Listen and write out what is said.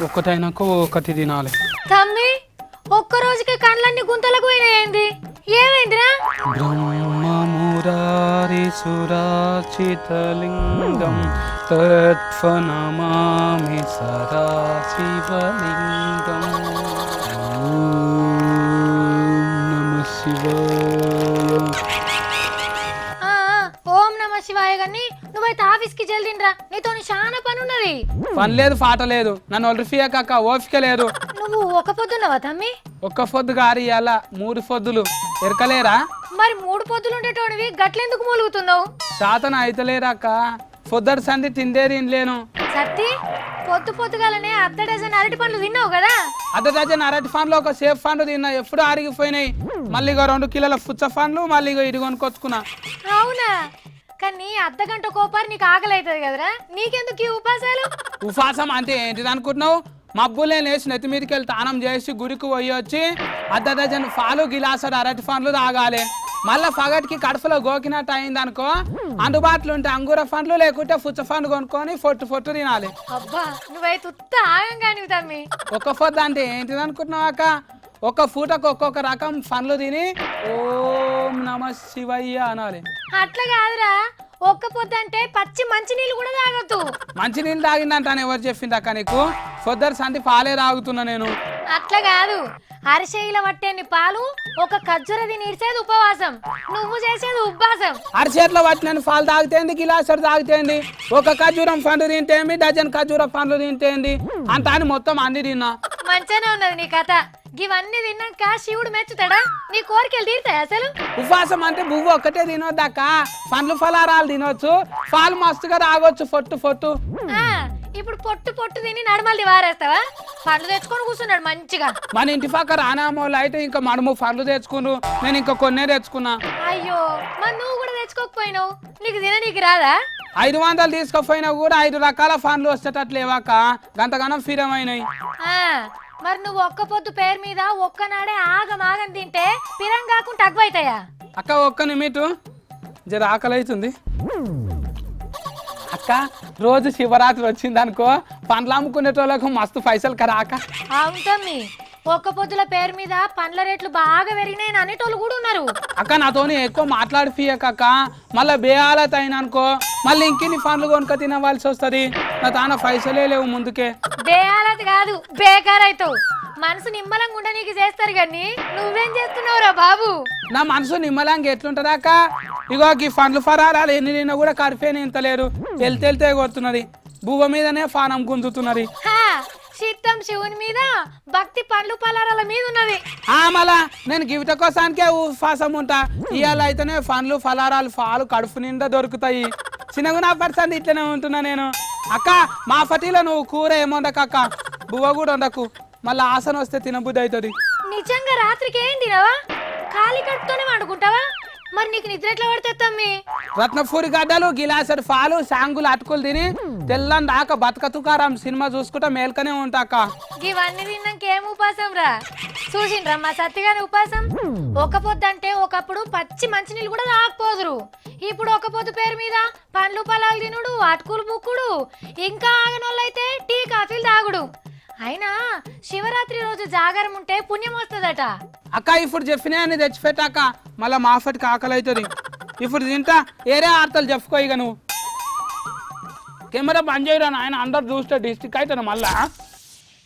ఒక్కటైనాక ఒకటి తినాలి. తమ్మి ఒక్క రోజుకి కళ్ళన్ని గుంతలకు పోయినాయింది, ఏమైందిరా? బ్రహ్మమురారి సురాచితలింగం తత్ఫనమామి సదా శివలింగం. నమ శివాయ. ఓం నమ శివాయ గాని నువ్వైతే ఆఫీస్కి జల్దిండ్రా, నీతో చాలా పని ఉన్నది. పని లేదు పాట లేదు, నన్ను ఒలిఫియా కాక ఓపిక లేదు. నువ్వు ఒక పొద్దున్నావా తమ్మి? ఒక్క పొద్దు గారి అలా 3 పొద్దులు ఎరకలేరా? మరి 3 పొద్దులుండేటోనివి గట్లెందుకు మూలుగుతున్నావు? శాతన అయితలేరాక, పొద్దుడు సంధి తిండే తినలేను. సత్తి పొద్దు పొద్దుగాలనే అర్ధ డజన్ అరటి పండ్లు తిన్నావు కదా? అర్ధ డజన్ అరటి పండ్లు ఒక సేఫ్ పండు తిన్నా, ఎప్పుడు అరిగిపోయినాయి. మళ్ళీ 2 కిలోల పుచ్చ పండ్లు మళ్ళీ ఇది కొనుక్కొచ్చుకున్నా. అవునా? కానీ అర్ధగంట కోపారు నీకు ఆకలి అవుతుంది కదరా, నీకెందుకు ఈ ఉపాసాలు? ఉపాసం అంటే ఏంటిది అనుకుంటున్నావు? మబ్బులే లేచి నెత్తి మీదకి వెళ్ళి తానం చేసి గుడికి పోయి వచ్చి అర్ధ డజన్ పాలు గిలాసడు అరటి పండ్లు తాగాలి. మళ్ళీ పగటికి కడుపులో గోకినట్టు అయింది అనుకో, అందుబాటులో ఉంటే అంగూర పండ్లు లేకుంటే పుచ్చ పండు కొనుక్కొని పొట్టు తినాలి. అబ్బా నువ్వైతే ఉత్త ఆగంగానివి తమ్మి. ఒక్క పొద్దు అంటే ఏంటిది అనుకుంటున్నావు అక్క? ఒక్క పూటకు ఒక్కొక్క రకం పండ్లు తిని ఓం నమ శివయ్య అనాలి. అట్లా కాదురా, ఒక్క పొద్దు అంటే పచ్చి మంచి నీళ్ళు కూడా తాగొద్దు. మంచి నీళ్ళు తాగిందంటాను ఎవరు చెప్పింది అక్క నీకు? పొద్దురు సంధి పాలే తాగుతున్నా నేను. అట్లా కాదు, అరిసెయిల పట్టేని పాలు ఒక ఖర్జూర తిని ఇడిచేది ఉపవాసం, నువ్వు చేసేది ఉపవాసం. అరిచేతిలో పట్టిన పాలు తాగితేంది, గిలాసడు తాగితేంది, ఒక ఖర్జూరం పండు తింటేంది, డజన్ ఖర్జూర పండ్లు తింటేంది, అంత అని మొత్తం అన్ని తిన్నా. మంచిగానే ఉన్నది నీ కథ. ఇవన్నీ తిన్నాక శివుడు మెచ్చుతాడా? నీ కోరికలు తీరుతాయి అసలు? ఉపవాసం అంటే బువ్వ ఒక్కటే తినొద్దక్క, పండ్లు ఫలారాలు తినొచ్చు, పాలు మస్తుగా తాగొచ్చు పొట్టు. ఇప్పుడు పొట్టు తిని నడమల్ది వారేస్తావా? పండ్లు తెచ్చుకొని కూర్చున్నాడు మంచిగా. మన ఇంటి పక్క రానామోళ్ళు అయితే ఇంకా మడుము పండ్లు తెచ్చుకున్నారు, నేను ఇంకా కొన్నే తెచ్చుకున్నా. అయ్యో మరి నువ్వు కూడా తెచ్చుకోకపోయినావు, నీకు నీకు రాదా? 500 తీసుకపోయినా కూడా 5 రకాల పండ్లు వచ్చేటట్లేవాక, గంతగానం ఫిరమైనాయి. మరి నువ్వు ఒక్క పొద్దు పేరు మీద ఒక్కనాడే ఆగం తింటే పిరం కాకుండా తగ్గుతాయా? అక్క ఒక్క నిమిటు జర ఆకలి అవుతుంది. అక్క రోజు శివరాత్రి వచ్చింది అనుకో, పండ్లు అమ్ముకునేటోళ్ళకు మస్తు పైసలు కదా అక్క. అవును తమ్మి, ఒక్క పొద్దుల పేరు మీద పండ్ల రేట్లు బాగా పెరిగినాయి అనేటోళ్ళు కూడా ఉన్నారు. అక్క నాతోని ఎక్కువ మాట్లాడిపియక, మళ్ళీ బేహాలత అయిన అనుకో, మళ్ళీ ఇంకిన్ని పండ్లు కొనుక తినవలసి వస్తుంది. నా తాన పైసలే లేవు ముందుకే. బేహాలత కాదు బేకార్ అవుతావు. మనసు నిమ్మలంగా ఉండ నీకు చేస్తారు కానీ నువ్వేం చేస్తున్నావురా బాబు? నా మనసు నిమ్మలంగా ఎట్లుంటదా అక్క? ఇగో ఈ పండ్లు ఫరారాలు ఎన్ని తిన్నా కూడా కరిపేని ఇంతలేరు, వెళ్తే కొడుతున్నది, బువ్వ మీదనే పానం గుంజుతున్నది. చిత్తం శివుని మీద, భక్తి పండ్లు పలారాల మీద ఉన్నది. మళ్ళా నేను గివిట కోసానికే ఉపవాసం ఉంటా. ఇవాళ అయితేనే పండ్లు ఫలారాలు పాలు కడుపు నిండా దొరుకుతాయి. చిన్నగా నా పరిస్థితి ఇట్లనే ఉంటున్నా నేను. అక్క మా ఫటీలో నువ్వు కూర ఏమొండక అక్క, బువ్వ కూడా వండకు, మళ్ళీ ఆసన వస్తే తినబుద్ధి అవుతుంది. నిజంగా రాత్రికి ఏం తినవా? ఖాళీ కడుపుతోనే వండుకుంటావా? మరి నీకు నిద్ర ఎట్లా పడుతుంది తమ్మి? రత్నపూరి గడ్డలు, గిలాసడు పాలు, సాంగులు అటుకులు తిని తెల్లని దాకా బతుక తుకారం సినిమా చూసుకుంటా మేల్కనే ఉంటాక. ఇవన్నీ తిన్నాక ఏం ఉపాసం రా? చూసిండ్రా మా సత్తిగాని ఉపాసం? ఒక పొద్దు అంటే ఒకప్పుడు పచ్చి మంచినీళ్ళు కూడా తాగపోదురు, ఇప్పుడు ఒక పొద్దు పేరు మీద పండ్లు పొలాలు తినుడు, అటుకులు బుక్కుడు, ఇంకా ఆగనోళ్ళైతే టీ కాఫీలు తాగుడు. అయినా శివరాత్రి రోజు జాగారం ఉంటే పుణ్యం వస్తుందట. అక్క ఇప్పుడు చెప్పినా అని తెచ్చిపెట్టాక మళ్ళీ మాఫటికి ఆకలి అవుతుంది. ఇప్పుడు తింటా ఏరే ఆర్తలు చెప్పుకో. ఇక నువ్వు కెమెరా బంద్ చేయరా ఆయన, అందరు చూస్తే డిస్టిక్ అవుతాను మళ్ళా.